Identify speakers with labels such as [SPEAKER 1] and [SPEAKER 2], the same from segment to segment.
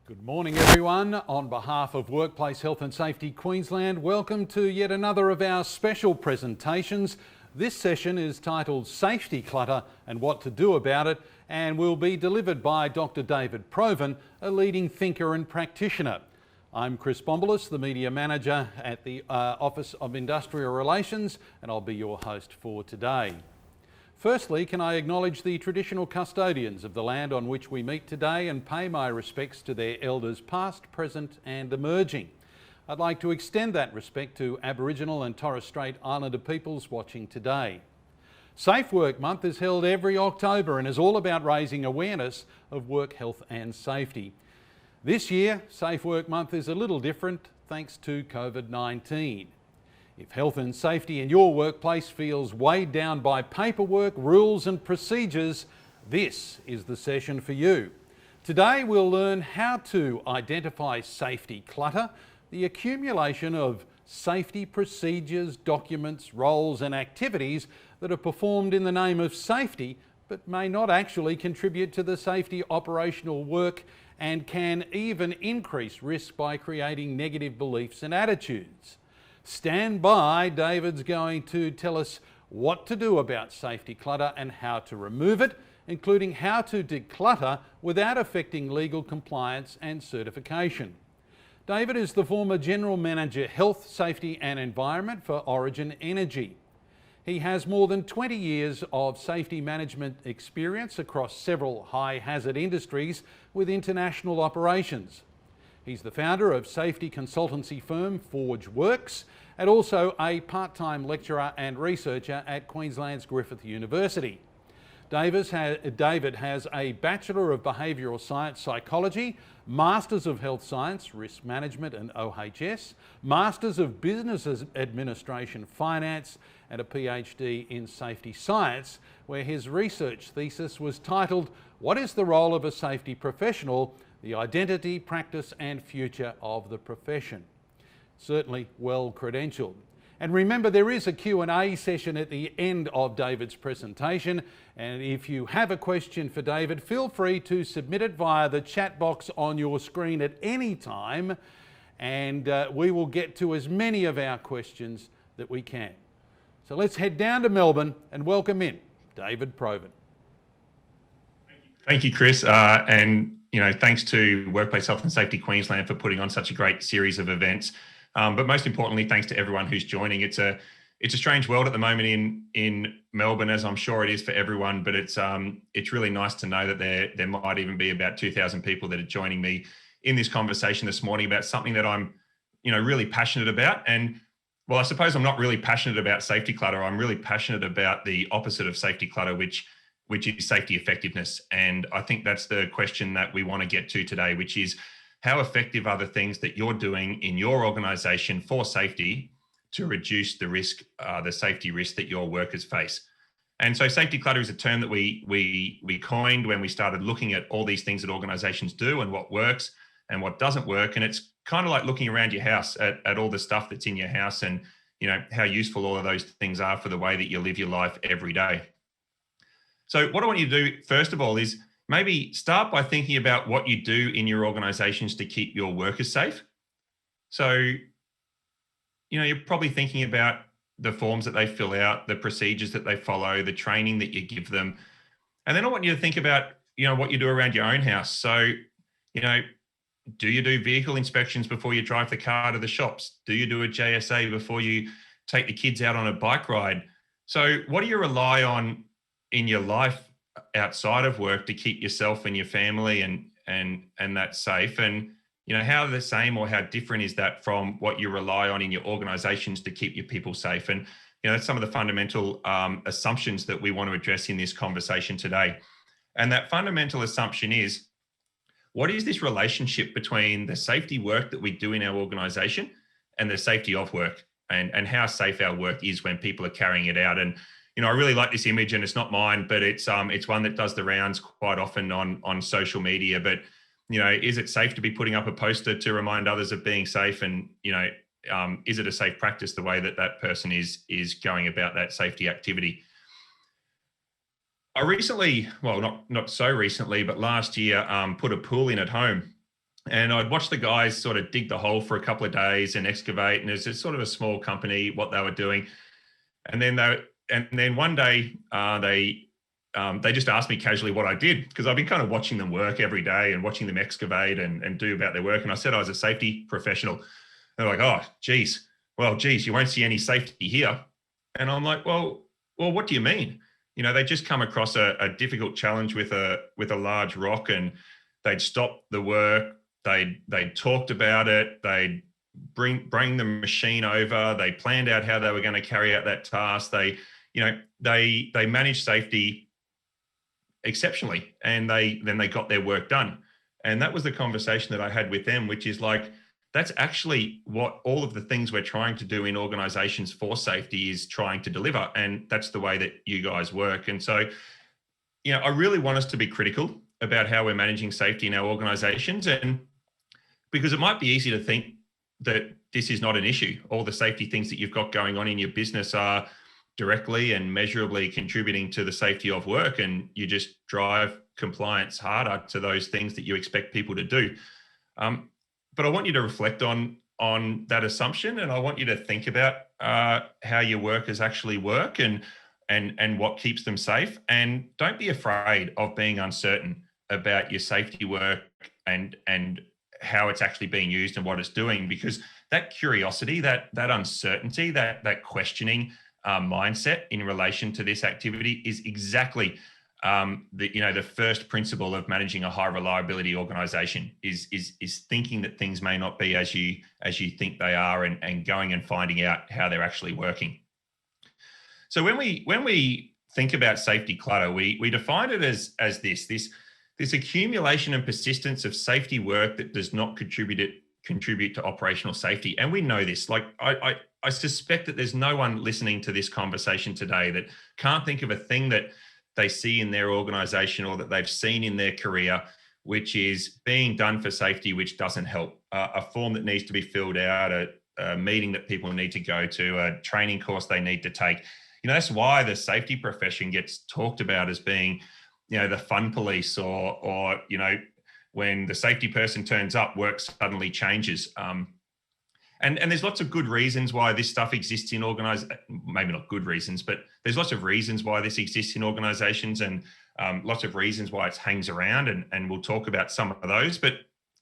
[SPEAKER 1] Good morning, everyone. On behalf of Workplace Health and Safety Queensland, welcome to yet another of our special presentations. This session is titled Safety Clutter and What to Do About It, and will be delivered by Dr. David Provan, a leading thinker and practitioner. I'm Chris Bombolis, the Media Manager at the Office of Industrial Relations, and I'll be your host for today. Firstly, can I acknowledge the traditional custodians of the land on which we meet today and pay my respects to their elders past, present and emerging. I'd like to extend that respect to Aboriginal and Torres Strait Islander peoples watching today. Safe Work Month is held every October and is all about raising awareness of work health and safety. This year, Safe Work Month is a little different thanks to COVID-19. If health and safety in your workplace feels weighed down by paperwork, rules and procedures, this is the session for you. Today we'll learn how to identify safety clutter, the accumulation of safety procedures, documents, roles and activities that are performed in the name of safety but may not actually contribute to the safety operational work and can even increase risk by creating negative beliefs and attitudes. Stand by, David's going to tell us what to do about safety clutter and how to remove it, including how to declutter without affecting legal compliance and certification. David is the former General Manager Health, Safety and Environment for Origin Energy. He has more than 20 years of safety management experience across several high hazard industries with international operations. He's the founder of safety consultancy firm Forge Works and also a part-time lecturer and researcher at Queensland's Griffith University. David has a Bachelor of Behavioural Science Psychology, Masters of Health Science, Risk Management and OHS, Masters of Business Administration Finance and a PhD in Safety Science, where his research thesis was titled, "What is the role of a safety professional? The identity, practice and future of the profession." Certainly well credentialed. And remember, there is a Q&A session at the end of David's presentation, and if you have a question for David, feel free to submit it via the chat box on your screen at any time, and we will get to as many of our questions that we can. So let's head down to Melbourne and welcome in David Provan.
[SPEAKER 2] Thank you, Chris, and thanks to Workplace Health and Safety Queensland for putting on such a great series of events. But most importantly, thanks to everyone who's joining. It's a strange world at the moment in Melbourne, as I'm sure it is for everyone. But it's really nice to know that there might even be about 2,000 people that are joining me in this conversation this morning about something that I'm really passionate about. And well, I suppose I'm not really passionate about safety clutter. I'm really passionate about the opposite of safety clutter, which is safety effectiveness. And I think that's the question that we want to get to today, which is how effective are the things that you're doing in your organisation for safety to reduce the risk, the safety risk that your workers face. And so safety clutter is a term that we coined when we started looking at all these things that organisations do and what works and what doesn't work. And it's kind of like looking around your house at all the stuff that's in your house and how useful all of those things are for the way that you live your life every day. So what I want you to do, first of all, is maybe start by thinking about what you do in your organisations to keep your workers safe. So, you're probably thinking about the forms that they fill out, the procedures that they follow, the training that you give them. And then I want you to think about, what you do around your own house. So, do you do vehicle inspections before you drive the car to the shops? Do you do a JSA before you take the kids out on a bike ride? So what do you rely on in your life outside of work to keep yourself and your family and that safe? And how the same or how different is that from what you rely on in your organizations to keep your people safe? And that's some of the fundamental assumptions that we want to address in this conversation today. And that fundamental assumption is, what is this relationship between the safety work that we do in our organization and the safety of work, and how safe our work is when people are carrying it out? And I really like this image, and it's not mine, but it's one that does the rounds quite often on social media. But is it safe to be putting up a poster to remind others of being safe? And is it a safe practice the way that person is going about that safety activity? I recently, well, not so recently, but last year, put a pool in at home. And I'd watch the guys sort of dig the hole for a couple of days and excavate. And it's sort of a small company, what they were doing. And then one day they just asked me casually what I did, because I've been kind of watching them work every day and watching them excavate and do about their work. And I said I was a safety professional. They're like, oh, geez. Well, geez, you won't see any safety here. And I'm like, well, what do you mean? They just come across a difficult challenge with a large rock, and they'd stop the work. They'd talked about it. They'd bring the machine over. They planned out how they were going to carry out that task. They managed safety exceptionally, and then they got their work done. And that was the conversation that I had with them, which is like, that's actually what all of the things we're trying to do in organizations for safety is trying to deliver. And that's the way that you guys work. And so, I really want us to be critical about how we're managing safety in our organizations. And because it might be easy to think that this is not an issue. All the safety things that you've got going on in your business are directly and measurably contributing to the safety of work, and you just drive compliance harder to those things that you expect people to do. But I want you to reflect on that assumption, and I want you to think about how your workers actually work and what keeps them safe. And don't be afraid of being uncertain about your safety work and how it's actually being used and what it's doing, because that curiosity, that uncertainty, that questioning mindset in relation to this activity is exactly the first principle of managing a high reliability organization is thinking that things may not be as you think they are, and going and finding out how they're actually working. So when we think about safety clutter, we define it as this accumulation and persistence of safety work that does not contribute to operational safety. And we know this. Like I suspect that there's no one listening to this conversation today that can't think of a thing that they see in their organization or that they've seen in their career, which is being done for safety, which doesn't help. A form that needs to be filled out, a meeting that people need to go to, a training course they need to take. That's why the safety profession gets talked about as being, the fun police, or when the safety person turns up, work suddenly changes. And there's lots of good reasons why this stuff exists in maybe not good reasons, but there's lots of reasons why this exists in organizations, and lots of reasons why it hangs around, and we'll talk about some of those. But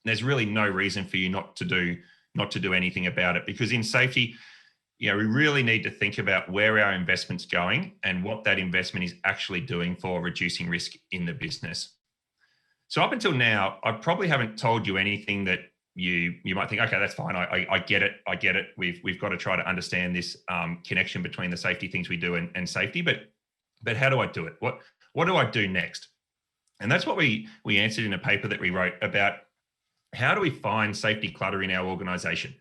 [SPEAKER 2] there's really no reason for you not to do anything about it, because in safety, we really need to think about where our investment's going and what that investment is actually doing for reducing risk in the business. So up until now, I probably haven't told you anything that you might think, okay, that's fine. I get it. We've got to try to understand this connection between the safety things we do and safety. But how do I do it? What do I do next? And that's what we answered in a paper that we wrote about how do we find safety clutter in our organization.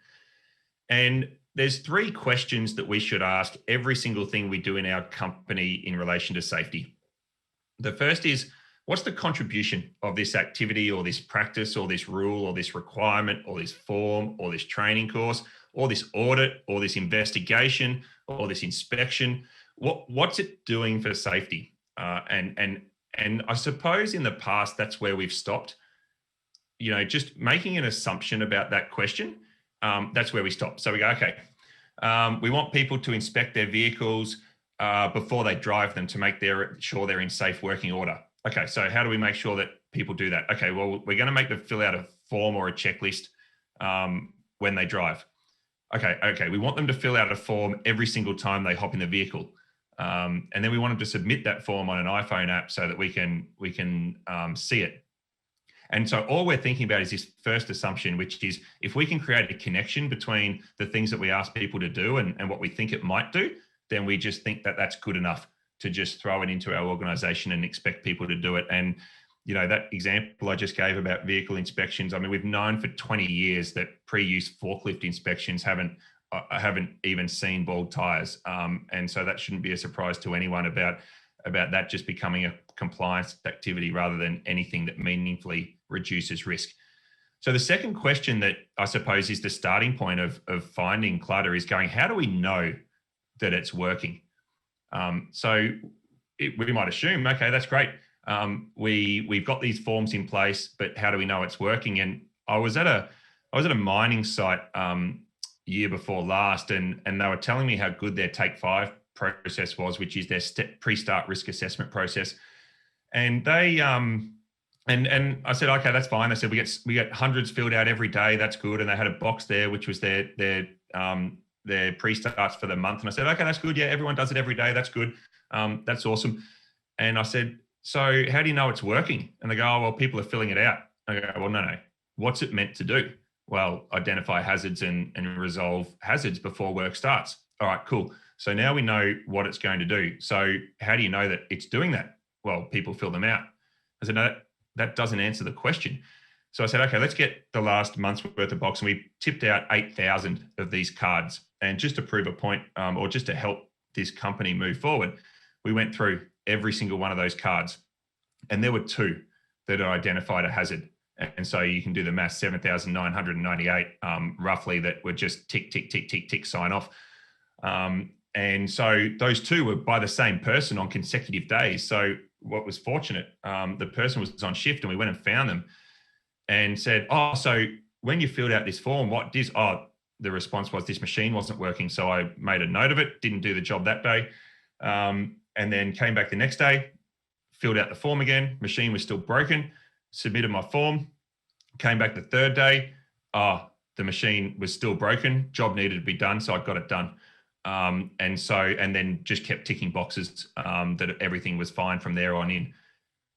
[SPEAKER 2] And there's 3 questions that we should ask every single thing we do in our company in relation to safety. The first is, what's the contribution of this activity or this practice or this rule or this requirement or this form or this training course or this audit or this investigation or this inspection? What's it doing for safety? And I suppose in the past, that's where we've stopped. Just making an assumption about that question, that's where we stop. So we go, okay, we want people to inspect their vehicles before they drive them to make sure they're in safe working order. Okay, so how do we make sure that people do that? Okay, well, we're going to make them fill out a form or a checklist when they drive. Okay, we want them to fill out a form every single time they hop in the vehicle. And then we want them to submit that form on an iPhone app so that we can see it. And so all we're thinking about is this first assumption, which is if we can create a connection between the things that we ask people to do and what we think it might do, then we just think that that's good enough to just throw it into our organization and expect people to do it. And, that example I just gave about vehicle inspections, I mean, we've known for 20 years that pre-use forklift inspections haven't even seen bald tires. And so that shouldn't be a surprise to anyone about that just becoming a compliance activity rather than anything that meaningfully reduces risk. So the second question that I suppose is the starting point of finding clutter is going, how do we know that it's working? We might assume, okay, that's great. We've got these forms in place, but how do we know it's working? And I was at a mining site year before last, and they were telling me how good their Take 5 process was, which is their pre-start risk assessment process. And they and I said, okay, that's fine. They said we get hundreds filled out every day. That's good. And they had a box there, which was their pre-starts for the month. And I said, okay, that's good. Yeah, everyone does it every day. That's good. That's awesome. And I said, so how do you know it's working? And they go, oh, well, people are filling it out. I go, well, no. What's it meant to do? Well, identify hazards and resolve hazards before work starts. All right, cool. So now we know what it's going to do. So how do you know that it's doing that? Well, people fill them out. I said, no, that doesn't answer the question. So I said, okay, let's get the last month's worth of box. And we tipped out 8,000 of these cards. And just to prove a point, or just to help this company move forward, we went through every single one of those cards. And there were 2 that had identified a hazard. And so you can do the math, 7,998 roughly, that were just tick, tick, tick, tick, tick, sign off. And so those 2 were by the same person on consecutive days. So what was fortunate, the person was on shift, and we went and found them and said, oh, so when you filled out this form, the response was this machine wasn't working. So I made a note of it, didn't do the job that day. And then came back the next day, filled out the form again, machine was still broken, submitted my form, came back the 3rd day, the machine was still broken, job needed to be done, so I got it done. And then just kept ticking boxes that everything was fine from there on in.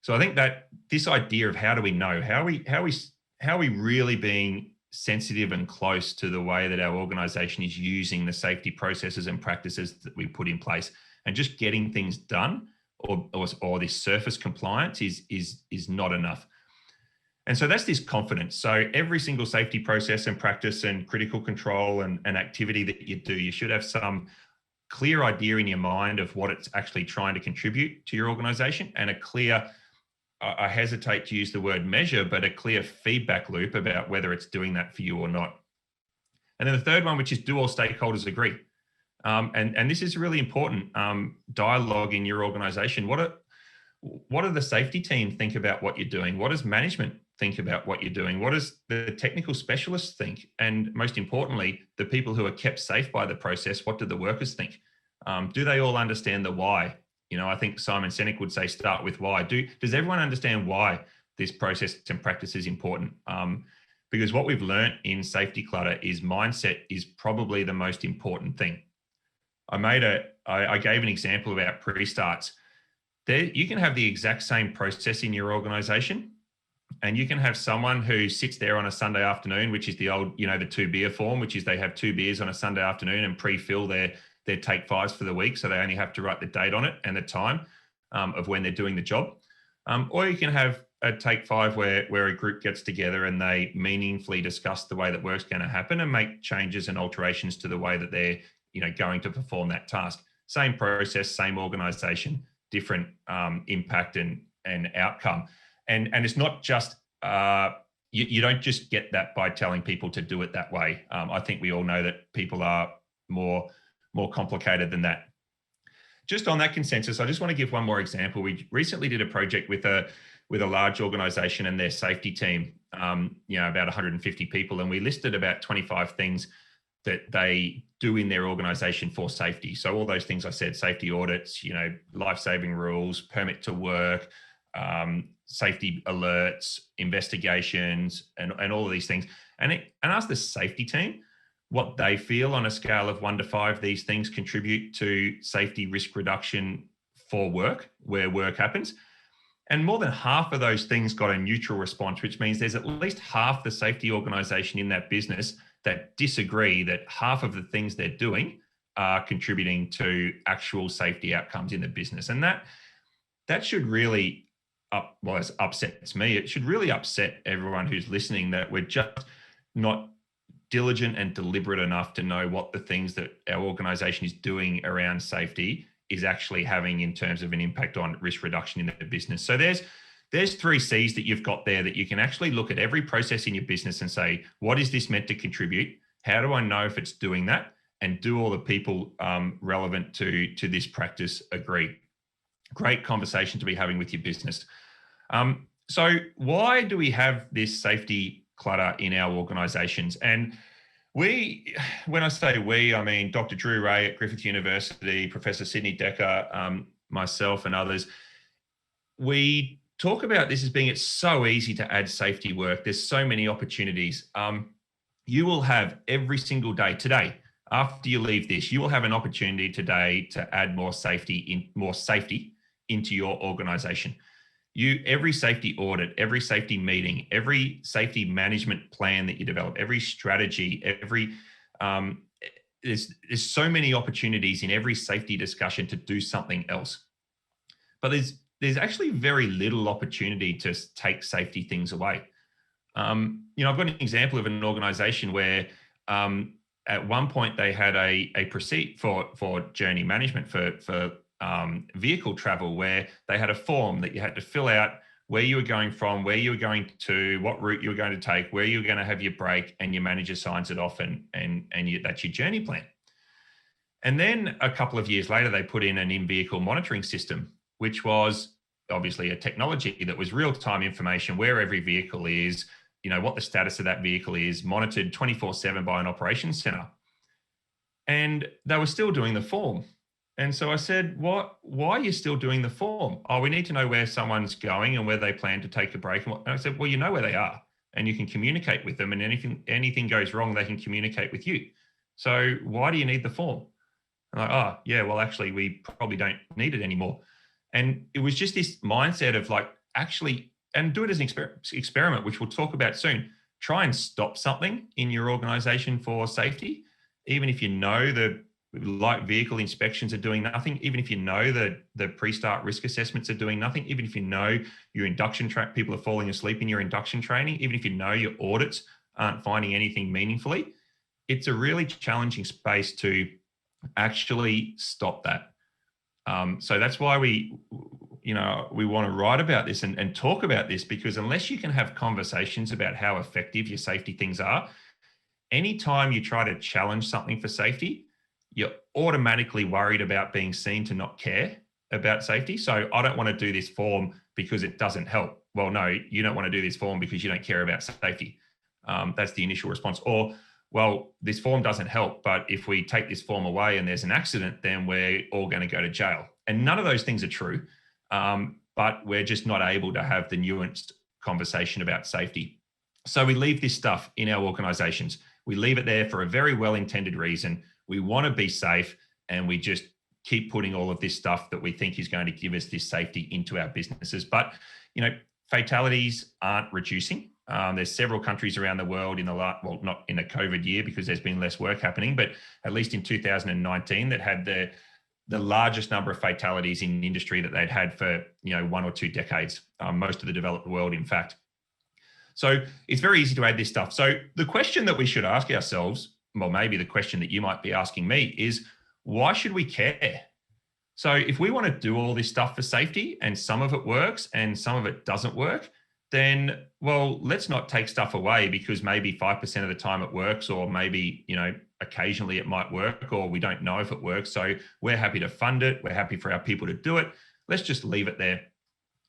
[SPEAKER 2] So I think that this idea of how do we know, how are we really being sensitive and close to the way that our organization is using the safety processes and practices that we put in place, and just getting things done or this surface compliance is not enough. And so that's this confidence. So every single safety process and practice and critical control and activity that you do, you should have some clear idea in your mind of what it's actually trying to contribute to your organization, and a clear, I hesitate to use the word measure, but a clear feedback loop about whether it's doing that for you or not. And then the third one, which is, do all stakeholders agree? And this is really important, dialogue in your organization. What do the safety team think about what you're doing? What does management think about what you're doing? What does the technical specialists think? And most importantly, the people who are kept safe by the process, what do the workers think? Do they all understand the why? I think Simon Sinek would say, start with why. Does everyone understand why this process and practice is important? Because what we've learned in safety clutter is mindset is probably the most important thing. I gave an example about pre-starts. You can have the exact same process in your organization, and you can have someone who sits there on a Sunday afternoon, which is the old, the 2 beer form, which is they have 2 beers on a Sunday afternoon and pre-fill their Take 5s for the week. So they only have to write the date on it and the time of when they're doing the job. Or you can have a Take 5 where a group gets together and they meaningfully discuss the way that work's going to happen and make changes and alterations to the way that they're, going to perform that task. Same process, same organization, different impact and outcome. And it's not just, you don't just get that by telling people to do it that way. I think we all know that people are more complicated than that. Just on that consensus, I just want to give one more example. We recently did a project with a large organization and their safety team, about 150 people, and we listed about 25 things that they do in their organization for safety. So all those things I said, safety audits, life-saving rules, permit to work, safety alerts, investigations, and all of these things. And ask the safety team what they feel on a scale of 1 to 5, these things contribute to safety risk reduction for work, where work happens. And more than half of those things got a neutral response, which means there's at least half the safety organization in that business that disagree that half of the things they're doing are contributing to actual safety outcomes in the business. And that should really, it upsets me. It should really upset everyone who's listening, that we're just not diligent and deliberate enough to know what the things that our organization is doing around safety is actually having in terms of an impact on risk reduction in the business. So there's 3 C's that you've got there that you can actually look at every process in your business and say, what is this meant to contribute? How do I know if it's doing that? And do all the people relevant to this practice agree? Great conversation to be having with your business. So why do we have this safety clutter in our organizations. And when I say we, I mean Dr. Drew Ray at Griffith University, Professor Sydney Decker, myself and others. We talk about this as being, it's so easy to add safety work. There's so many opportunities. You will have every single day today, after you leave this, you will have an opportunity today to add more safety into your organization. Every safety audit, every safety meeting, every safety management plan that you develop, every strategy, there's so many opportunities in every safety discussion to do something else. But there's actually very little opportunity to take safety things away. I've got an example of an organization where at one point they had a procedure for journey management for vehicle travel, where they had a form that you had to fill out where you were going from, where you were going to, what route you were going to take, where you were going to have your break, and your manager signs it off, and that's your journey plan. And then a couple of years later, they put in an in-vehicle monitoring system, which was obviously a technology that was real-time information where every vehicle is, what the status of that vehicle is, monitored 24/7 by an operations center. And they were still doing the form. And so I said, why are you still doing the form? Oh, we need to know where someone's going and where they plan to take a break. And I said, well, you know where they are, and you can communicate with them, and anything goes wrong, they can communicate with you. So why do you need the form? I'm like, oh, yeah, well, actually, we probably don't need it anymore. And it was just this mindset of actually, and do it as an experiment, which we'll talk about soon. Try and stop something in your organization for safety, even if you know the light vehicle inspections are doing nothing, even if you know the pre-start risk assessments are doing nothing, even if you know your induction people are falling asleep in your induction training, even if you know your audits aren't finding anything meaningfully. It's a really challenging space to actually stop that. So that's why we want to write about this and talk about this, because unless you can have conversations about how effective your safety things are, anytime you try to challenge something for safety, you're automatically worried about being seen to not care about safety. So I don't want to do this form because it doesn't help. Well, no, you don't want to do this form because you don't care about safety. That's the initial response. Or, well, this form doesn't help, but if we take this form away and there's an accident, then we're all going to go to jail. And none of those things are true, but we're just not able to have the nuanced conversation about safety. So we leave this stuff in our organizations. We leave it there for a very well-intended reason. We want to be safe, and we just keep putting all of this stuff that we think is going to give us this safety into our businesses. But, fatalities aren't reducing. There's several countries around the world not in a COVID year because there's been less work happening, but at least in 2019 that had the largest number of fatalities in industry that they'd had for 1 or 2 decades, most of the developed world, in fact. So it's very easy to add this stuff. So the question that we should ask ourselves, well, maybe the question that you might be asking me, is why should we care? So if we want to do all this stuff for safety and some of it works and some of it doesn't work, then, well, let's not take stuff away because maybe 5% of the time it works, or maybe, occasionally it might work, or we don't know if it works. So we're happy to fund it. We're happy for our people to do it. Let's just leave it there.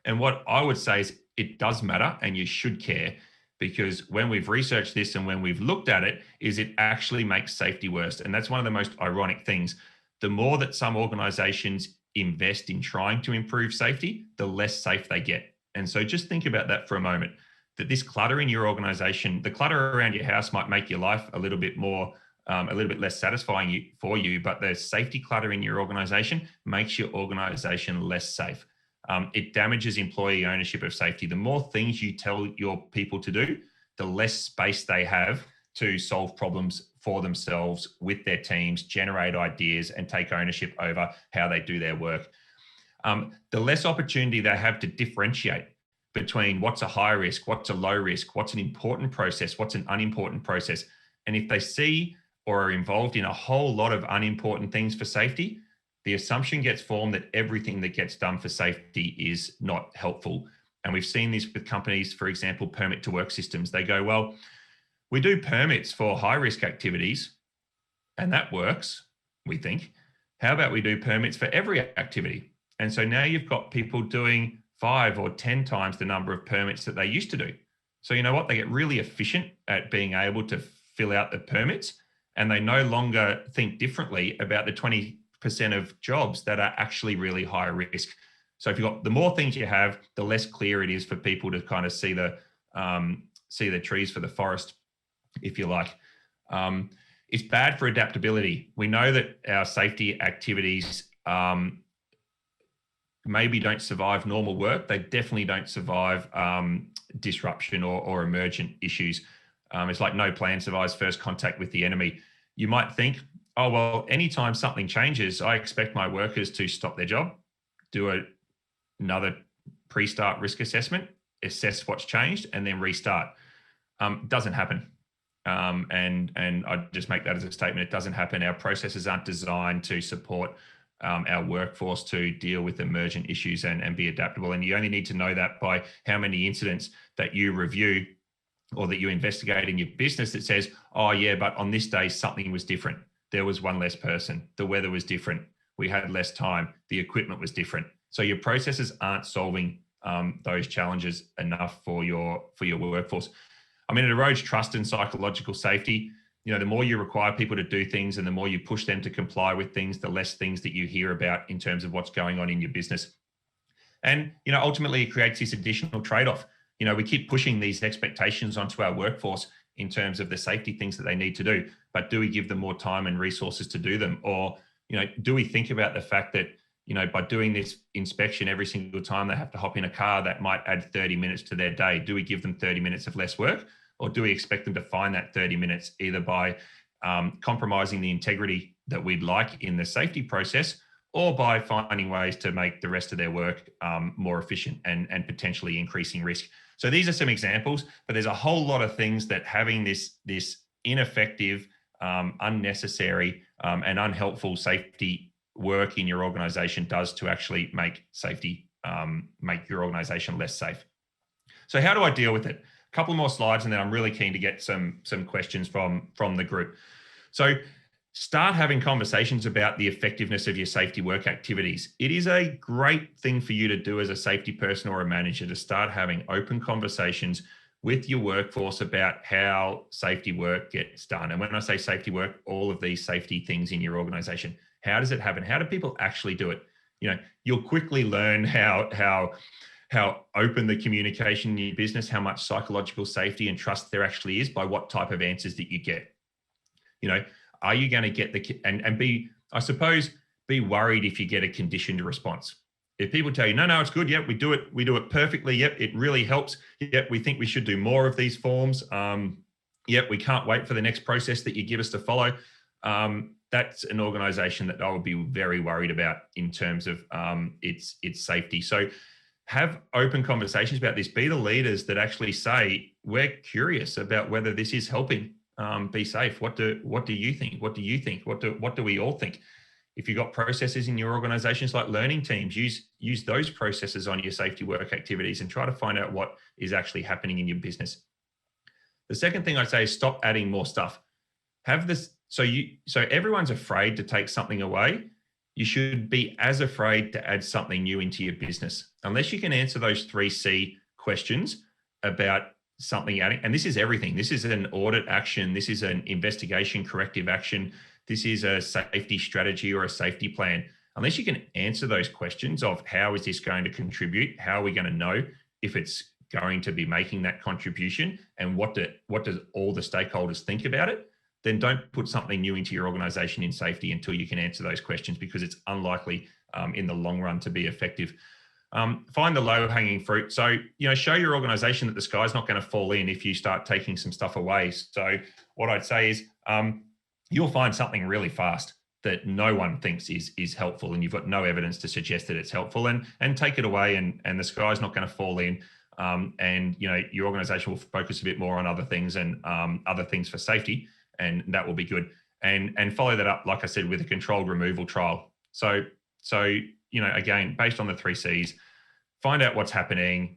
[SPEAKER 2] And what I would say is it does matter, and you should care, because when we've researched this and when we've looked at it, is it actually makes safety worse. And that's one of the most ironic things. The more that some organizations invest in trying to improve safety, the less safe they get. And so just think about that for a moment, that this clutter in your organization, the clutter around your house might make your life a little bit less satisfying for you, but the safety clutter in your organization makes your organization less safe. It damages employee ownership of safety. The more things you tell your people to do, the less space they have to solve problems for themselves with their teams, generate ideas, and take ownership over how they do their work. The less opportunity they have to differentiate between what's a high risk, what's a low risk, what's an important process, what's an unimportant process. And if they see or are involved in a whole lot of unimportant things for safety, the assumption gets formed that everything that gets done for safety is not helpful. And we've seen this with companies, for example, permit to work systems. They go, well, we do permits for high risk activities and that works, we think. How about we do permits for every activity? And so now you've got people doing 5 or 10 times the number of permits that they used to do. So you know what? They get really efficient at being able to fill out the permits, and they no longer think differently about the 20% of jobs that are actually really high risk. So if you've got the more things you have, the less clear it is for people to kind of see the trees for the forest, if you like. It's bad for adaptability. We know that our safety activities maybe don't survive normal work. They definitely don't survive disruption or emergent issues. It's like no plan survives first contact with the enemy. You might think, oh, well, anytime something changes, I expect my workers to stop their job, do another pre-start risk assessment, assess what's changed, and then restart. Doesn't happen. And I just make that as a statement. It doesn't happen. Our processes aren't designed to support our workforce to deal with emergent issues and be adaptable. And you only need to know that by how many incidents that you review or that you investigate in your business that says, oh yeah, but on this day, something was different. There was one less person. The weather was different. We had less time. The equipment was different. So your processes aren't solving those challenges enough for your workforce. I mean, it erodes trust and psychological safety. You know, the more you require people to do things and the more you push them to comply with things, the less things that you hear about in terms of what's going on in your business. And, you know, ultimately it creates this additional trade-off. You know, we keep pushing these expectations onto our workforce in terms of the safety things that they need to do, but do we give them more time and resources to do them? Or, you know, do we think about the fact that, you know, by doing this inspection every single time they have to hop in a car, that might add 30 minutes to their day? Do we give them 30 minutes of less work? Or do we expect them to find that 30 minutes either by compromising the integrity that we'd like in the safety process, or by finding ways to make the rest of their work more efficient and potentially increasing risk? So these are some examples, but there's a whole lot of things that having this ineffective, unnecessary, and unhelpful safety work in your organization does to actually make safety, make your organization less safe. So how do I deal with it? A couple more slides, and then I'm really keen to get some questions from the group. So start having conversations about the effectiveness of your safety work activities. It is a great thing for you to do as a safety person or a manager, to start having open conversations with your workforce about how safety work gets done. And when I say safety work, all of these safety things in your organization. How does it happen? How do people actually do it? You know, you'll quickly learn how open the communication in your business, how much psychological safety and trust there actually is by what type of answers that you get. You know, are you going to get and be, I suppose, be worried if you get a conditioned response. If people tell you, no, it's good. Yep, we do it perfectly. Yep, it really helps. Yep, we think we should do more of these forms. Yep, we can't wait for the next process that you give us to follow. That's an organization that I would be very worried about in terms of its safety. So have open conversations about this. Be the leaders that actually say, we're curious about whether this is helping be safe. What do you think? What do you think? What do we all think? If you've got processes in your organizations like learning teams, use those processes on your safety work activities and try to find out what is actually happening in your business. The second thing I'd say is stop adding more stuff. Have this, so everyone's afraid to take something away. You should be as afraid to add something new into your business. Unless you can answer those 3C questions about something adding, and this is everything. This is an audit action. This is an investigation corrective action. This is a safety strategy or a safety plan. Unless you can answer those questions of how is this going to contribute? How are we going to know if it's going to be making that contribution? And what does all the stakeholders think about it? Then don't put something new into your organization in safety until you can answer those questions, because it's unlikely in the long run to be effective. Find the low-hanging fruit. So, you know, show your organization that the sky's not going to fall in if you start taking some stuff away. So what I'd say is you'll find something really fast that no one thinks is helpful, and you've got no evidence to suggest that it's helpful, and take it away, and the sky's not going to fall in. And, you know, your organization will focus a bit more on other things and other things for safety, and that will be good. And follow that up, like I said, with a controlled removal trial. So, you know, again, based on the 3Cs, find out what's happening,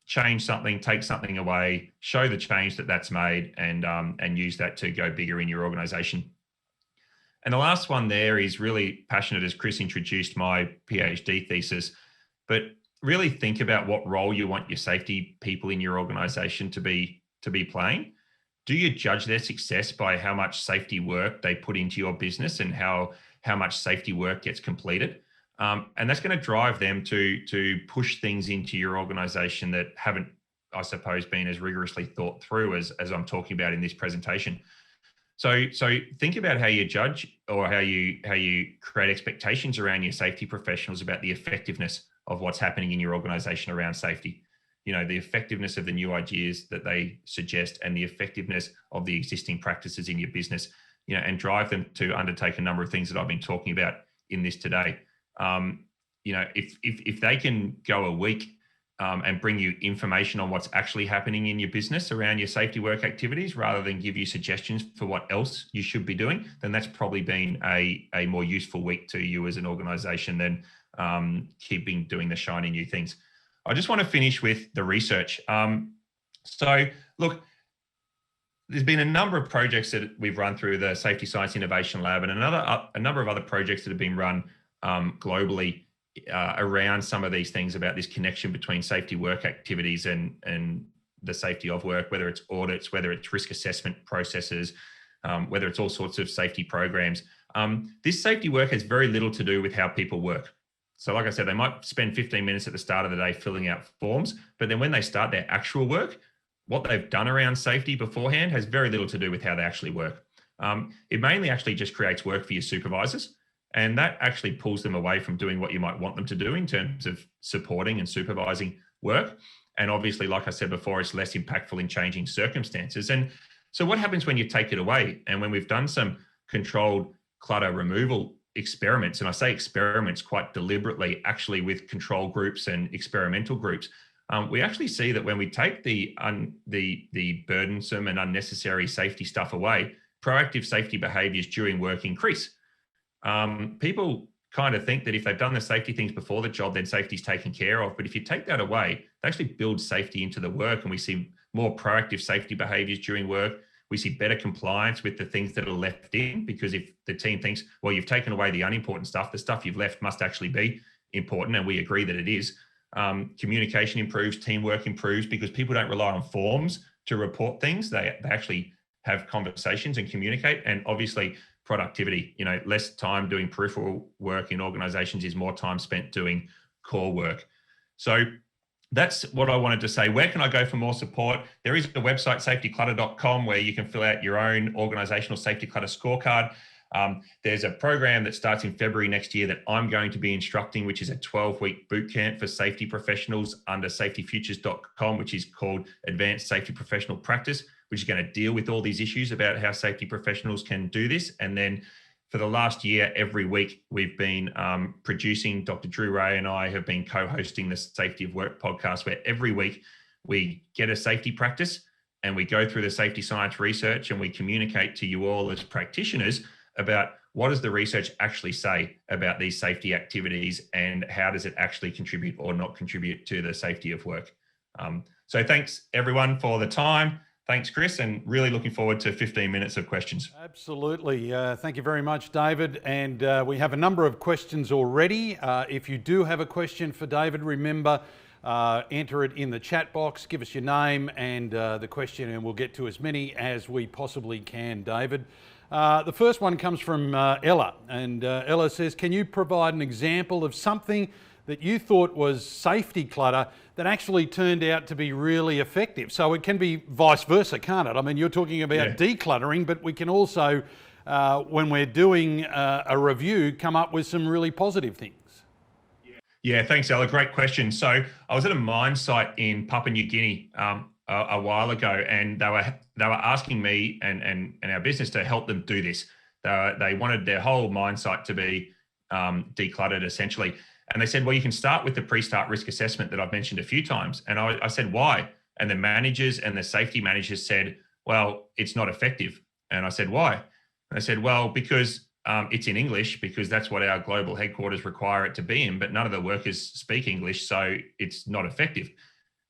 [SPEAKER 2] change something, take something away, show the change that's made, and use that to go bigger in your organization. And the last one there is really passionate, as Chris introduced my PhD thesis. But really think about what role you want your safety people in your organization to be playing. Do you judge their success by how much safety work they put into your business and how much safety work gets completed? And that's going to drive them to push things into your organization that haven't, I suppose, been as rigorously thought through as I'm talking about in this presentation. So think about how you judge or how you create expectations around your safety professionals about the effectiveness of what's happening in your organization around safety. The effectiveness of the new ideas that they suggest and the effectiveness of the existing practices in your business, and drive them to undertake a number of things that I've been talking about in this today. If they can go a week and bring you information on what's actually happening in your business around your safety work activities, rather than give you suggestions for what else you should be doing, then that's probably been a more useful week to you as an organization than keeping doing the shiny new things. I just want to finish with the research. So look, there's been a number of projects that we've run through the Safety Science Innovation Lab and a number of other projects that have been run globally around some of these things about this connection between safety work activities and the safety of work, whether it's audits, whether it's risk assessment processes, whether it's all sorts of safety programs. This safety work has very little to do with how people work. So like I said, they might spend 15 minutes at the start of the day filling out forms, but then when they start their actual work, what they've done around safety beforehand has very little to do with how they actually work. It mainly actually just creates work for your supervisors, and that actually pulls them away from doing what you might want them to do in terms of supporting and supervising work. And obviously, like I said before, it's less impactful in changing circumstances. And so what happens when you take it away? And when we've done some controlled clutter removal experiments, and I say experiments quite deliberately, actually with control groups and experimental groups, we actually see that when we take the burdensome and unnecessary safety stuff away, proactive safety behaviors during work increase. People kind of think that if they've done the safety things before the job, then safety's taken care of. But if you take that away, it actually builds safety into the work, and we see more proactive safety behaviors during work. We see better compliance with the things that are left in, because if the team thinks, well, you've taken away the unimportant stuff, the stuff you've left must actually be important, and we agree that it is. Communication improves, teamwork improves, because people don't rely on forms to report things. They actually have conversations and communicate. And obviously productivity, less time doing peripheral work in organizations is more time spent doing core work. So that's what I wanted to say. Where can I go for more support? There is a website, safetyclutter.com, where you can fill out your own organizational safety clutter scorecard. There's a program that starts in February next year that I'm going to be instructing, which is a 12-week boot camp for safety professionals under safetyfutures.com, which is called Advanced Safety Professional Practice, which is going to deal with all these issues about how safety professionals can do this. And then for the last year, every week, we've been producing, Dr. Drew Ray and I have been co-hosting the Safety of Work podcast, where every week we get a safety practice and we go through the safety science research and we communicate to you all as practitioners about what does the research actually say about these safety activities and how does it actually contribute or not contribute to the safety of work. So thanks everyone for the time. Thanks, Chris, and really looking forward to 15 minutes of questions.
[SPEAKER 1] Absolutely. Thank you very much, David. And we have a number of questions already. If you do have a question for David, remember, enter it in the chat box, give us your name and the question, and we'll get to as many as we possibly can, David. The first one comes from Ella, and Ella says, can you provide an example of something that you thought was safety clutter that actually turned out to be really effective? So it can be vice versa, can't it? I mean, you're talking about decluttering, but we can also, when we're doing a review, come up with some really positive things.
[SPEAKER 2] Yeah, thanks, Ella. Great question. So I was at a mine site in Papua New Guinea a while ago, and they were asking me and our business to help them do this. They wanted their whole mine site to be decluttered, essentially. And they said, well, you can start with the pre-start risk assessment that I've mentioned a few times. And I said, why? And the managers and the safety managers said, well, it's not effective. And I said, why? And they said, well, because it's in English, because that's what our global headquarters require it to be in, but none of the workers speak English, so it's not effective.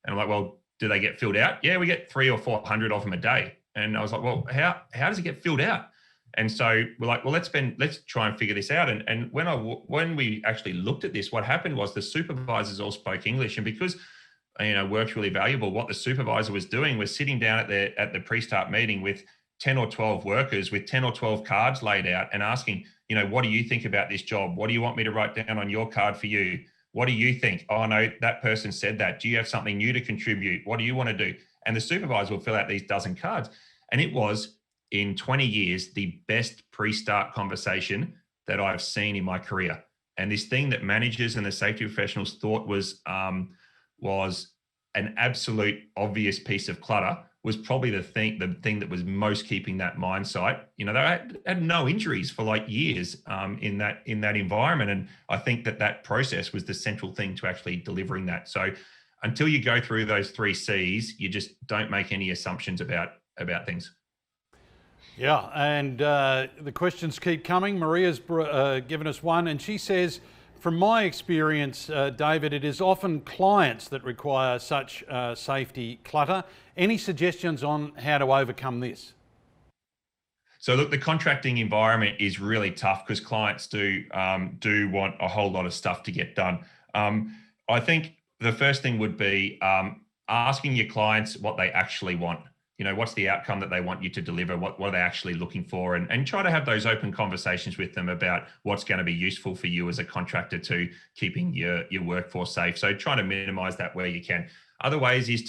[SPEAKER 2] And I'm like, well, do they get filled out? Yeah, we get 300 or 400 of them a day. And I was like, well, how does it get filled out? And so we're like, well, let's try and figure this out. And when we actually looked at this, what happened was the supervisors all spoke English, and because work's really valuable, what the supervisor was doing was sitting down at the pre-start meeting with 10 or 12 workers with 10 or 12 cards laid out and asking, what do you think about this job? What do you want me to write down on your card for you? What do you think? Oh, no, that person said that. Do you have something new to contribute? What do you want to do? And the supervisor will fill out these dozen cards. And it was, in 20 years, the best pre-start conversation that I've seen in my career. And this thing that managers and the safety professionals thought was an absolute obvious piece of clutter was probably the thing that was most keeping that mine site. They had no injuries for like years in that environment. And I think that process was the central thing to actually delivering that. So until you go through those 3 C's, you just don't make any assumptions about things.
[SPEAKER 1] Yeah, and the questions keep coming. Maria's given us one, and she says, from my experience, David, it is often clients that require such safety clutter. Any suggestions on how to overcome this?
[SPEAKER 2] So look, the contracting environment is really tough because clients do want a whole lot of stuff to get done. I think the first thing would be asking your clients what they actually want. What's the outcome that they want you to deliver? What are they actually looking for? And try to have those open conversations with them about what's going to be useful for you as a contractor to keeping your workforce safe. So try to minimize that where you can. Other ways is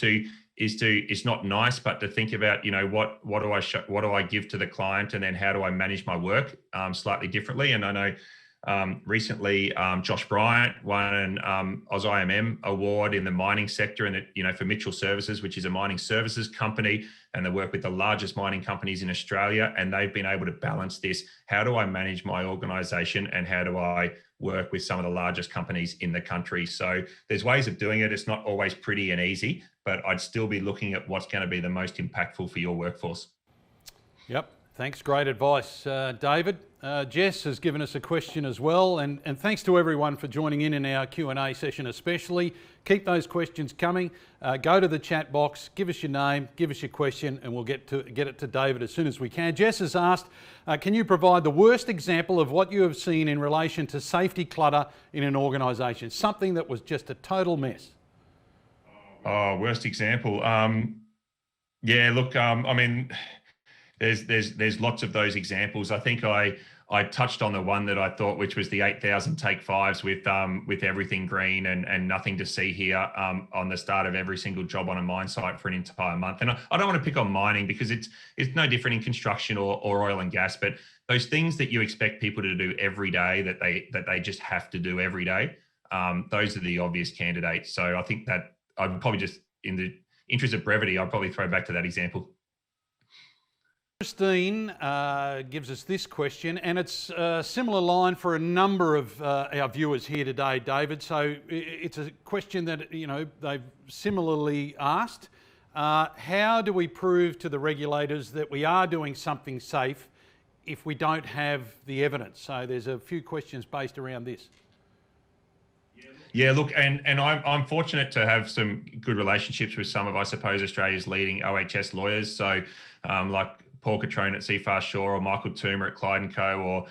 [SPEAKER 2] it's not nice, but to think about, what do I give to the client, and then how do I manage my work slightly differently. And I know recently, Josh Bryant won an AusIMM award in the mining sector, and for Mitchell Services, which is a mining services company, and they work with the largest mining companies in Australia, and they've been able to balance this. How do I manage my organisation, and how do I work with some of the largest companies in the country? So there's ways of doing it. It's not always pretty and easy, but I'd still be looking at what's going to be the most impactful for your workforce.
[SPEAKER 1] Yep. Thanks, great advice, David. Jess has given us a question as well, and thanks to everyone for joining in our Q&A session especially. Keep those questions coming. Go to the chat box, give us your name, give us your question, and we'll get it to David as soon as we can. Jess has asked, can you provide the worst example of what you have seen in relation to safety clutter in an organisation? Something that was just a total mess.
[SPEAKER 2] Oh, worst example. Yeah, look, I mean, there's lots of those examples. I think I touched on the one that I thought, which was the 8,000 take fives with everything green and nothing to see here on the start of every single job on a mine site for an entire month. And I don't want to pick on mining because it's no different in construction or oil and gas, but those things that you expect people to do every day that they just have to do every day, those are the obvious candidates. So I think that I'd probably just, in the interest of brevity, I'd probably throw back to that example.
[SPEAKER 1] Christine gives us this question, and it's a similar line for a number of our viewers here today, David. So it's a question that they've similarly asked. How do we prove to the regulators that we are doing something safe if we don't have the evidence? So there's a few questions based around this.
[SPEAKER 2] Yeah, look, and I'm fortunate to have some good relationships with some of, I suppose, Australia's leading OHS lawyers. So like Paul Catrone at Seafast Shore, or Michael Toomer at Clyde & Co,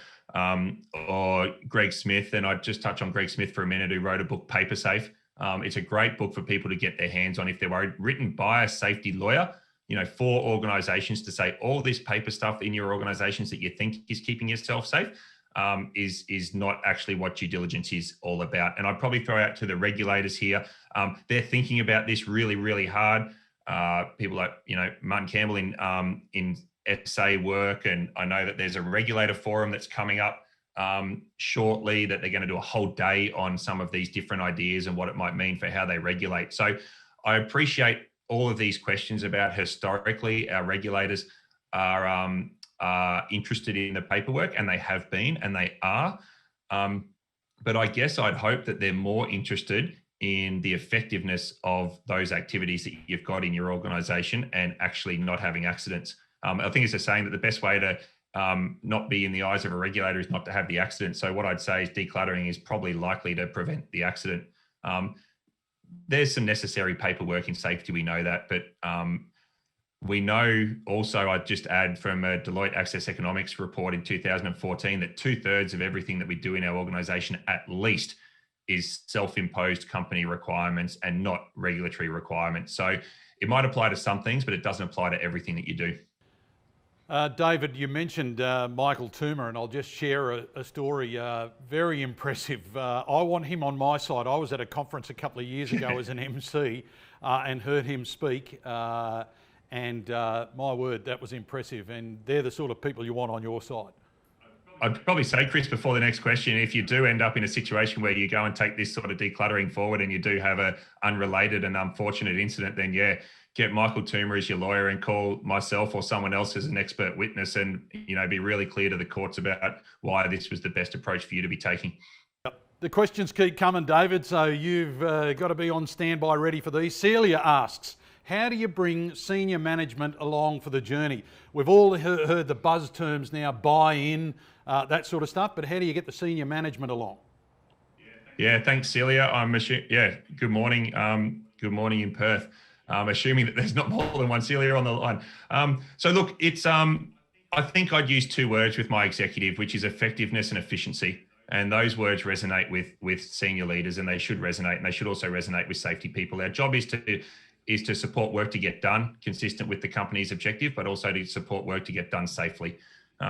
[SPEAKER 2] or Greg Smith. And I'd just touch on Greg Smith for a minute, who wrote a book, Paper Safe. It's a great book for people to get their hands on if they're worried, written by a safety lawyer, for organizations to say all this paper stuff in your organizations that you think is keeping yourself safe is not actually what due diligence is all about. And I'd probably throw out to the regulators here, they're thinking about this really, really hard. People like, Martin Campbell in SA work, and I know that there's a regulator forum that's coming up shortly that they're going to do a whole day on some of these different ideas and what it might mean for how they regulate. So I appreciate all of these questions about historically our regulators are interested in the paperwork, and they have been, and they are. But I guess I'd hope that they're more interested in the effectiveness of those activities that you've got in your organisation and actually not having accidents. I think it's a saying that the best way to not be in the eyes of a regulator is not to have the accident. So what I'd say is decluttering is probably likely to prevent the accident. There's some necessary paperwork in safety, we know that, but We know also, I'd just add from a Deloitte Access Economics report in 2014 that 2/3 of everything that we do in our organisation at least is self-imposed company requirements and not regulatory requirements. So it might apply to some things, but it doesn't apply to everything that you do.
[SPEAKER 1] David, you mentioned Michael Toomer, and I'll just share a story. Very impressive. I want him on my side. I was at a conference a couple of years ago as an MC and heard him speak. And my word, that was impressive. And they're the sort of people you want on your side.
[SPEAKER 2] I'd probably say, Chris, before the next question, if you do end up in a situation where you go and take this sort of decluttering forward and you do have a unrelated and unfortunate incident, then yeah, get Michael Toomer as your lawyer and call myself or someone else as an expert witness, and be really clear to the courts about why this was the best approach for you to be taking.
[SPEAKER 1] The questions keep coming, David, so you've got to be on standby ready for these. Celia asks, how do you bring senior management along for the journey? We've all heard the buzz terms now, buy-in, that sort of stuff, but how do you get the senior management along?
[SPEAKER 2] Yeah, thanks, Celia. Good morning. Good morning in Perth. Assuming that there's not more than one Celia on the line. So look, it's I think I'd use two words with my executive, which is effectiveness and efficiency. And those words resonate with senior leaders, and they should resonate, and they should also resonate with safety people. Our job is to support work to get done consistent with the company's objective, but also to support work to get done safely,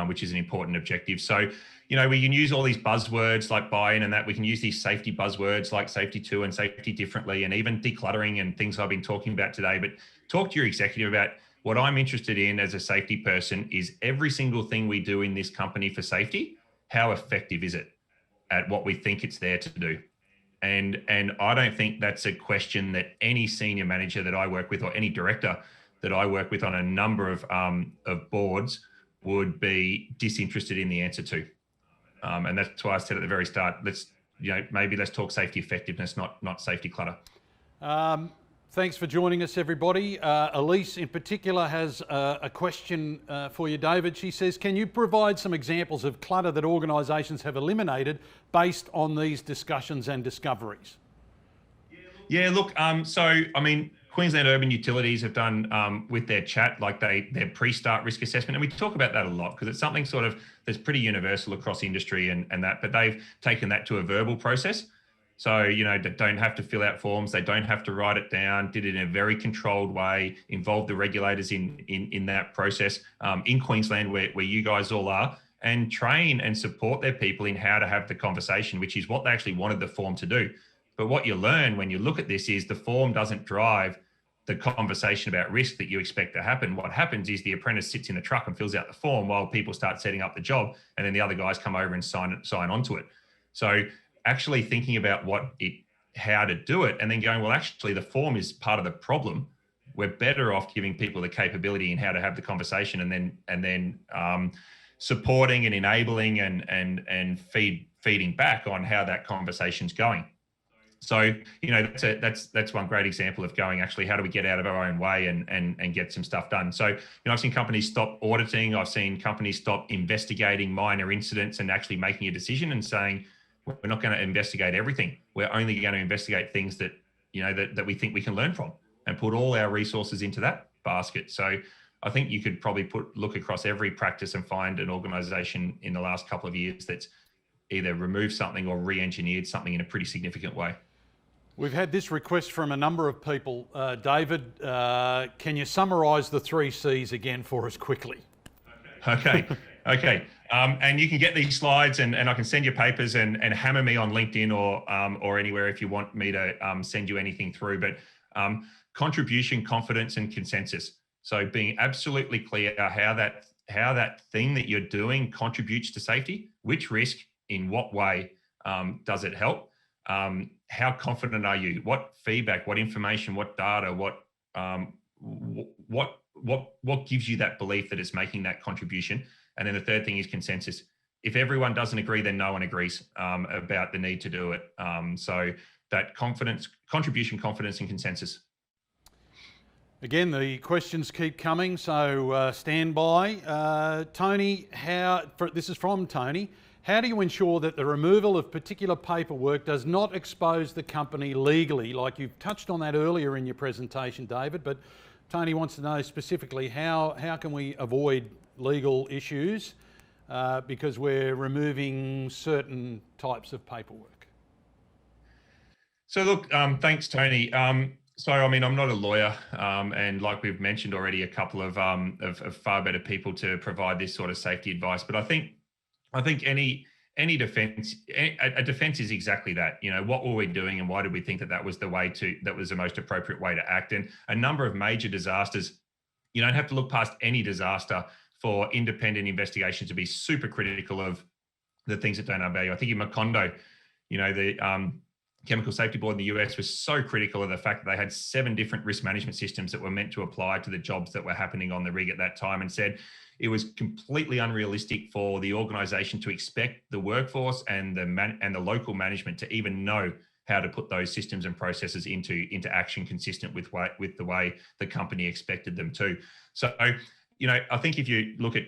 [SPEAKER 2] which is an important objective. So, we can use all these buzzwords like buy-in and that. We can use these safety buzzwords like safety two and safety differently, and even decluttering and things I've been talking about today. But talk to your executive about what I'm interested in as a safety person is every single thing we do in this company for safety, how effective is it at what we think it's there to do? And I don't think that's a question that any senior manager that I work with or any director that I work with on a number of boards would be disinterested in the answer to. And that's why I said at the very start, maybe let's talk safety effectiveness, not safety clutter.
[SPEAKER 1] Thanks for joining us, everybody. Elise in particular has a question for you, David. She says, can you provide some examples of clutter that organisations have eliminated based on these discussions and discoveries?
[SPEAKER 2] Yeah, look, Queensland Urban Utilities have done with their chat, like their pre-start risk assessment. And we talk about that a lot because it's something sort of that's pretty universal across industry and that, but they've taken that to a verbal process. So, they don't have to fill out forms. They don't have to write it down, did it in a very controlled way, involved the regulators in that process in Queensland where you guys all are, and train and support their people in how to have the conversation, which is what they actually wanted the form to do. But what you learn when you look at this is the form doesn't drive the conversation about risk that you expect to happen. What happens is the apprentice sits in the truck and fills out the form while people start setting up the job, and then the other guys come over and sign onto it. So actually thinking about how to do it, and then going, well, actually the form is part of the problem. We're better off giving people the capability in how to have the conversation, and then supporting and enabling and feeding back on how that conversation's going. So, that's one great example of going, actually, how do we get out of our own way and get some stuff done? So, I've seen companies stop auditing. I've seen companies stop investigating minor incidents and actually making a decision and saying, we're not going to investigate everything. We're only going to investigate things that, that we think we can learn from, and put all our resources into that basket. So I think you could probably look across every practice and find an organisation in the last couple of years that's either removed something or re-engineered something in a pretty significant way.
[SPEAKER 1] We've had this request from a number of people. David, can you summarise the 3 C's again for us quickly?
[SPEAKER 2] Okay. And you can get these slides and I can send you papers and hammer me on LinkedIn or anywhere if you want me to send you anything through. But contribution, confidence, and consensus. So being absolutely clear how that thing that you're doing contributes to safety, which risk, in what way does it help? How confident are you? What feedback, what information, what data, what gives you that belief that it's making that contribution? And then the third thing is consensus. If everyone doesn't agree, then no one agrees about the need to do it. So that contribution, confidence, and consensus.
[SPEAKER 1] Again, the questions keep coming, so stand by. Tony, this is from Tony. How do you ensure that the removal of particular paperwork does not expose the company legally? Like you've touched on that earlier in your presentation, David, but Tony wants to know specifically how can we avoid legal issues because we're removing certain types of paperwork.
[SPEAKER 2] So look, thanks, Tony. So I mean, I'm not a lawyer, and like we've mentioned already, a couple of far better people to provide this sort of safety advice. But I think any defense, a defense is exactly that. You know, what were we doing, and why did we think that was the most appropriate way to act? And a number of major disasters, you don't have to look past any disaster for independent investigation to be super critical of the things that don't add value. I think in Macondo, you know, the Chemical Safety Board in the US was so critical of the fact that they had 7 different risk management systems that were meant to apply to the jobs that were happening on the rig at that time, and said it was completely unrealistic for the organisation to expect the workforce and the local management to even know how to put those systems and processes into action consistent with the way the company expected them to. So, you know, I think if you look at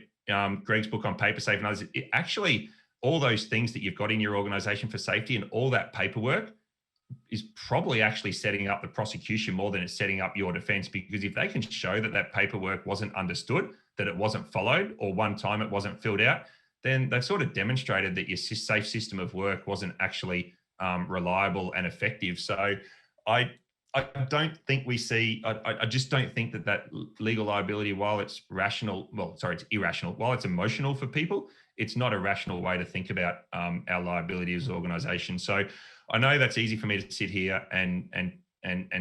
[SPEAKER 2] Greg's book on paper safe and others, it actually, all those things that you've got in your organisation for safety and all that paperwork is probably actually setting up the prosecution more than it's setting up your defense, because if they can show that paperwork wasn't understood, that it wasn't followed, or one time it wasn't filled out, then they've sort of demonstrated that your safe system of work wasn't actually reliable and effective. So I don't think we see, I just don't think that legal liability, while it's it's irrational, while it's emotional for people, it's not a rational way to think about our liability as an organisation. So I know that's easy for me to sit here and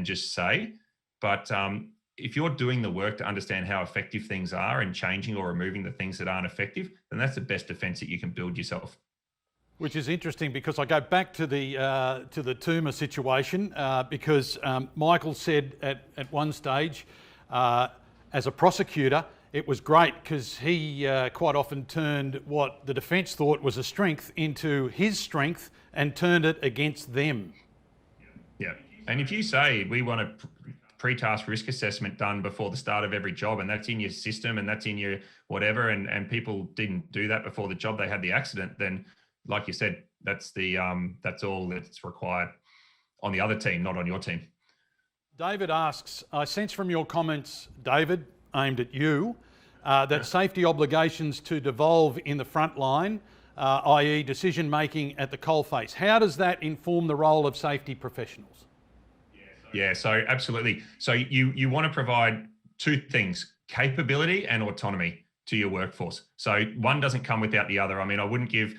[SPEAKER 2] just say, but if you're doing the work to understand how effective things are and changing or removing the things that aren't effective, then that's the best defence that you can build yourself.
[SPEAKER 1] Which is interesting, because I go back to the Toomer situation, because Michael said at one stage, as a prosecutor, it was great because he quite often turned what the defence thought was a strength into his strength and turned it against them.
[SPEAKER 2] Yeah, and if you say we want a pre-task risk assessment done before the start of every job, and that's in your system and that's in your whatever, and people didn't do that before the job, they had the accident, then like you said, that's all that's required on the other team, not on your team.
[SPEAKER 1] David asks, I sense from your comments, David, aimed at you, that safety obligations to devolve in the front line, i.e. decision making at the coalface. How does that inform the role of safety professionals?
[SPEAKER 2] Yeah, so absolutely. So you want to provide 2 things, capability and autonomy to your workforce. So one doesn't come without the other. I mean, I wouldn't give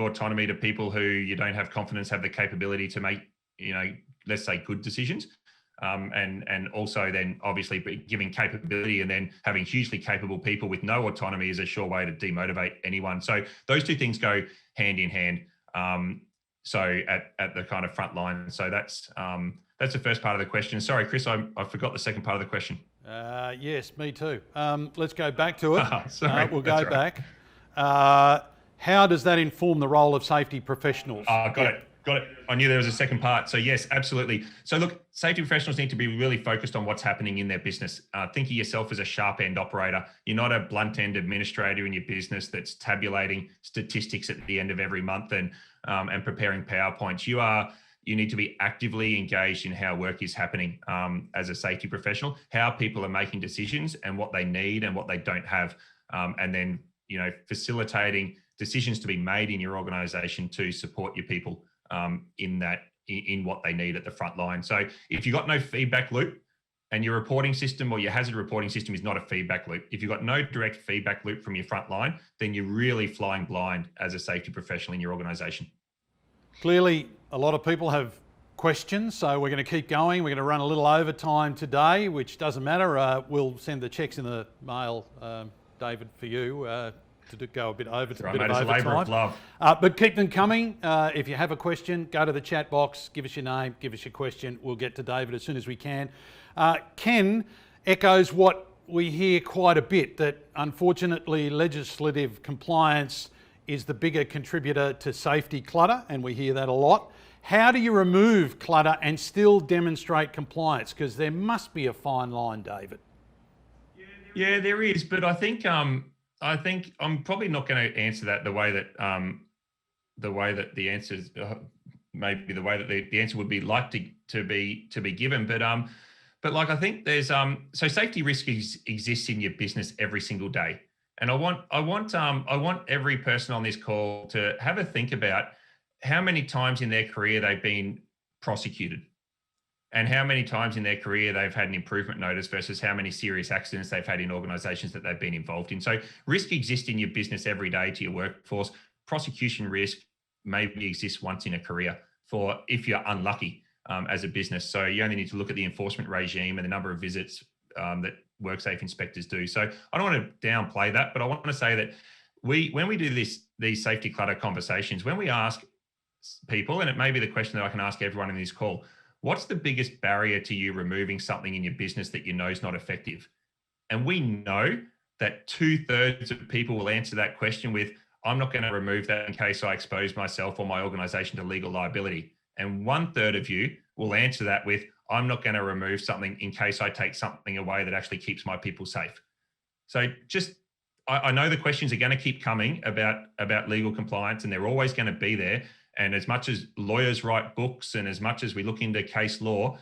[SPEAKER 2] autonomy to people who you don't have confidence have the capability to make, you know, let's say good decisions. And also then obviously giving capability and then having hugely capable people with no autonomy is a sure way to demotivate anyone. So those 2 things go hand in hand. So at the kind of front line. So that's the first part of the question. Sorry, Chris, I forgot the second part of the question.
[SPEAKER 1] Yes, me too. Let's go back to it.
[SPEAKER 2] Sorry,
[SPEAKER 1] we'll go back. How does that inform the role of safety professionals?
[SPEAKER 2] Got it. I knew there was a second part. So yes, absolutely. So look, safety professionals need to be really focused on what's happening in their business. Think of yourself as a sharp end operator. You're not a blunt end administrator in your business that's tabulating statistics at the end of every month and preparing PowerPoints. You need to be actively engaged in how work is happening as a safety professional, how people are making decisions and what they need and what they don't have. And then, you know, facilitating decisions to be made in your organization to support your people in what they need at the front line. So if you've got no feedback loop and your reporting system or your hazard reporting system is not a feedback loop, if you've got no direct feedback loop from your front line, then you're really flying blind as a safety professional in your organization.
[SPEAKER 1] Clearly, a lot of people have questions, so we're going to keep going. We're going to run a little overtime today, which doesn't matter. We'll send the checks in the mail, David, for you. To go a bit over to a bit of overtime.
[SPEAKER 2] Labour of love.
[SPEAKER 1] But keep them coming. If you have a question, go to the chat box, give us your name, give us your question. We'll get to David as soon as we can. Ken echoes what we hear quite a bit, that unfortunately legislative compliance is the bigger contributor to safety clutter, and we hear that a lot. How do you remove clutter and still demonstrate compliance? Because there must be a fine line, David.
[SPEAKER 2] Yeah, there is, but I think I'm probably not going to answer that the way that the answers maybe the way that the answer would be like to be given. But But like I think there's so safety risk exists in your business every single day. And I want every person on this call to have a think about how many times in their career they've been prosecuted and how many times in their career they've had an improvement notice versus how many serious accidents they've had in organizations that they've been involved in. So risk exists in your business every day to your workforce. Prosecution risk maybe exists once in a career for if you're unlucky as a business. So you only need to look at the enforcement regime and the number of visits that WorkSafe inspectors do. So I don't want to downplay that, but I want to say that when we do these safety clutter conversations, when we ask people, and it may be the question that I can ask everyone in this call, what's the biggest barrier to you removing something in your business that you know is not effective? And we know that 2/3 of people will answer that question with, I'm not going to remove that in case I expose myself or my organization to legal liability. And 1/3 of you will answer that with, I'm not going to remove something in case I take something away that actually keeps my people safe. So I know the questions are going to keep coming about legal compliance, and they're always going to be there. And as much as lawyers write books and as much as we look into case law,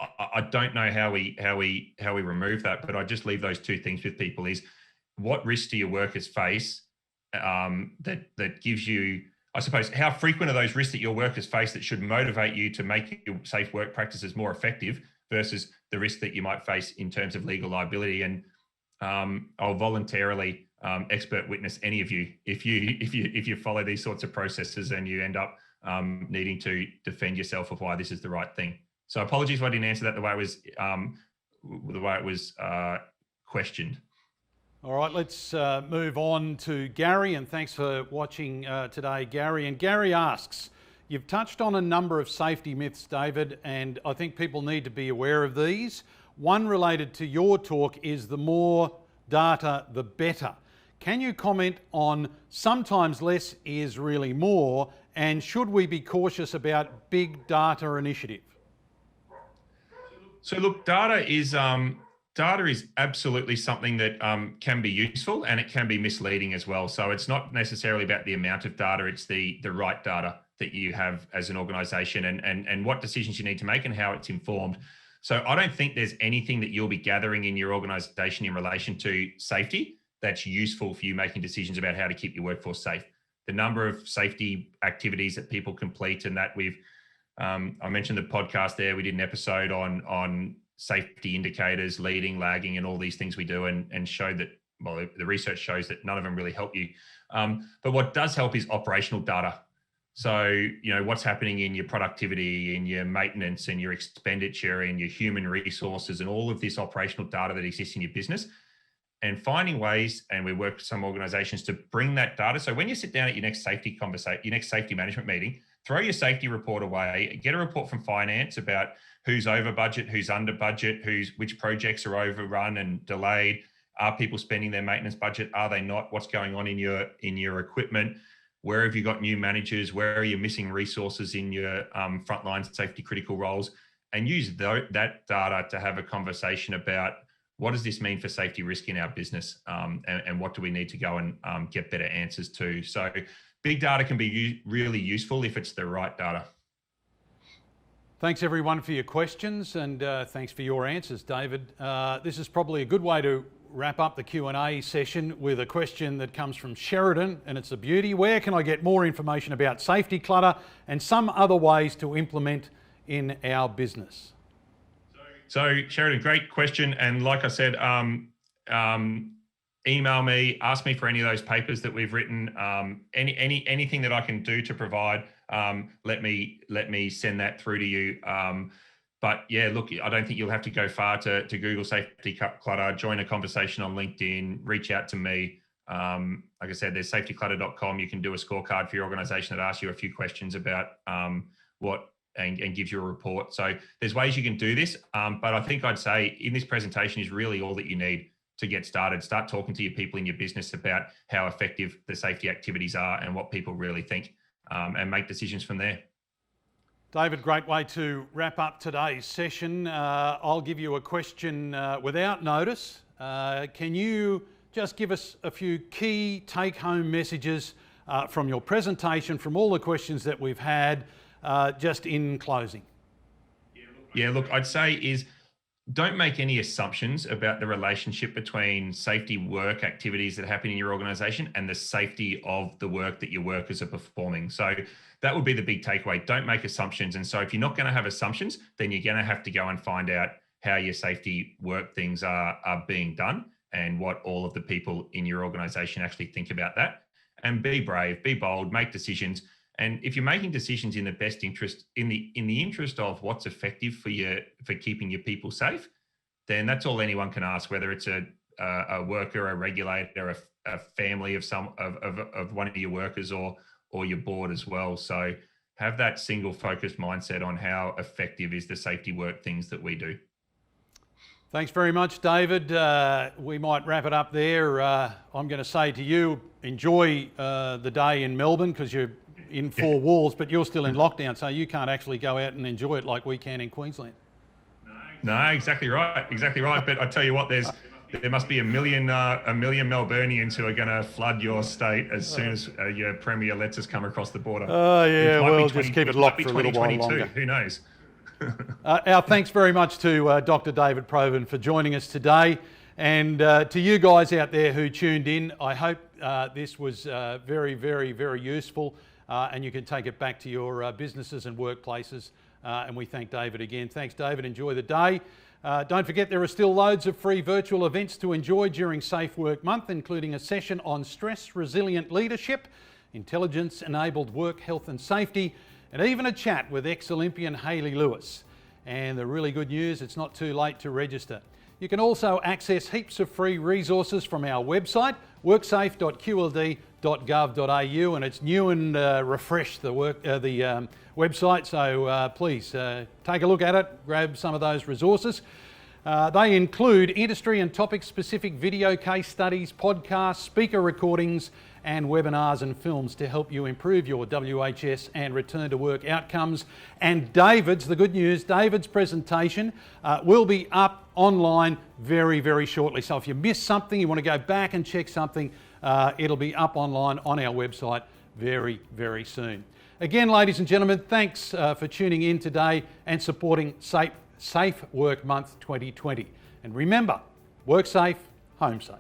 [SPEAKER 2] I don't know how we remove that. But I just leave those two things with people: is what risks do your workers face that gives you, I suppose, how frequent are those risks that your workers face that should motivate you to make your safe work practices more effective versus the risk that you might face in terms of legal liability. And I'll voluntarily expert witness any of you if you follow these sorts of processes and you end up needing to defend yourself of why this is the right thing. So apologies if I didn't answer that the way it was questioned.
[SPEAKER 1] All right, let's move on to Gary, and thanks for watching today, Gary. And Gary asks, you've touched on a number of safety myths, David, and I think people need to be aware of these. One related to your talk is the more data, the better. Can you comment on sometimes less is really more, and should we be cautious about big data initiative?
[SPEAKER 2] So look, data is absolutely something that can be useful, and it can be misleading as well. So it's not necessarily about the amount of data, it's the right data that you have as an organization and what decisions you need to make and how it's informed. So I don't think there's anything that you'll be gathering in your organization in relation to safety that's useful for you making decisions about how to keep your workforce safe. The number of safety activities that people complete, and that I mentioned the podcast there, we did an episode on safety indicators, leading, lagging, and all these things we do, and showed that, well, the research shows that none of them really help you. But what does help is operational data. So, what's happening in your productivity, in your maintenance, and your expenditure, and your human resources, and all of this operational data that exists in your business, and finding ways, and we work with some organizations to bring that data. So when you sit down at your next safety conversation, your next safety management meeting, throw your safety report away, get a report from finance about who's over budget, who's under budget, which projects are overrun and delayed. Are people spending their maintenance budget? Are they not? What's going on in your equipment? Where have you got new managers? Where are you missing resources in your frontline safety critical roles? And use that data to have a conversation about what does this mean for safety risk in our business, and what do we need to go and get better answers to? So big data can be really useful if it's the right data.
[SPEAKER 1] Thanks everyone for your questions, and thanks for your answers, David. This is probably a good way to wrap up the Q&A session with a question that comes from Sheridan, and it's a beauty. Where can I get more information about safety clutter and some other ways to implement in our business?
[SPEAKER 2] So Sheridan, great question. And like I said, email me, ask me for any of those papers that we've written, anything that I can do to provide, let me send that through to you. But yeah, look, I don't think you'll have to go far to Google safety clutter, join a conversation on LinkedIn, reach out to me. Like I said, there's safetyclutter.com. You can do a scorecard for your organization that asks you a few questions about and gives you a report. So there's ways you can do this. But I think I'd say in this presentation is really all that you need to get started. Start talking to your people in your business about how effective the safety activities are and what people really think, and make decisions from there.
[SPEAKER 1] David, great way to wrap up today's session. I'll give you a question without notice. Can you just give us a few key take-home messages from your presentation, from all the questions that we've had, just in closing?
[SPEAKER 2] Yeah, look, I'd say is don't make any assumptions about the relationship between safety work activities that happen in your organization and the safety of the work that your workers are performing. So that would be the big takeaway. Don't make assumptions. And so if you're not going to have assumptions, then you're going to have to go and find out how your safety work things are being done and what all of the people in your organization actually think about that. And be brave, be bold, make decisions. And if you're making decisions in the best interest, in the interest of what's effective for keeping your people safe, then that's all anyone can ask. Whether it's a worker, a regulator, a family of one of your workers, or your board as well. So have that single focused mindset on how effective is the safety work things that we do.
[SPEAKER 1] Thanks very much, David. We might wrap it up there. I'm going to say to you, enjoy the day in Melbourne, because you're in four walls, but you're still in lockdown, so you can't actually go out and enjoy it like we can in Queensland.
[SPEAKER 2] No, exactly right. But I tell you what, there must be a million Melburnians who are going to flood your state as soon as your premier lets us come across the border.
[SPEAKER 1] Oh yeah, well, just keep it locked for a little while longer.
[SPEAKER 2] Who knows?
[SPEAKER 1] Our thanks very much to Dr. David Provan for joining us today, and to you guys out there who tuned in. I hope this was very, very, very useful, and you can take it back to your businesses and workplaces. And we thank David again. Thanks, David. Enjoy the day. Don't forget, there are still loads of free virtual events to enjoy during Safe Work Month, including a session on stress-resilient leadership, intelligence-enabled work health and safety, and even a chat with ex-Olympian Hayley Lewis. And the really good news, it's not too late to register. You can also access heaps of free resources from our website, worksafe.qld.gov.au, and it's new and refreshed, the website, so please take a look at it, grab some of those resources. They include industry and topic-specific video case studies, podcasts, speaker recordings, and webinars and films to help you improve your WHS and return to work outcomes. And the good news, David's presentation will be up online very, very shortly. So if you missed something, you want to go back and check something, it'll be up online on our website very, very soon. Again, ladies and gentlemen, thanks for tuning in today and supporting Safe Work Month 2020. And remember, work safe, home safe.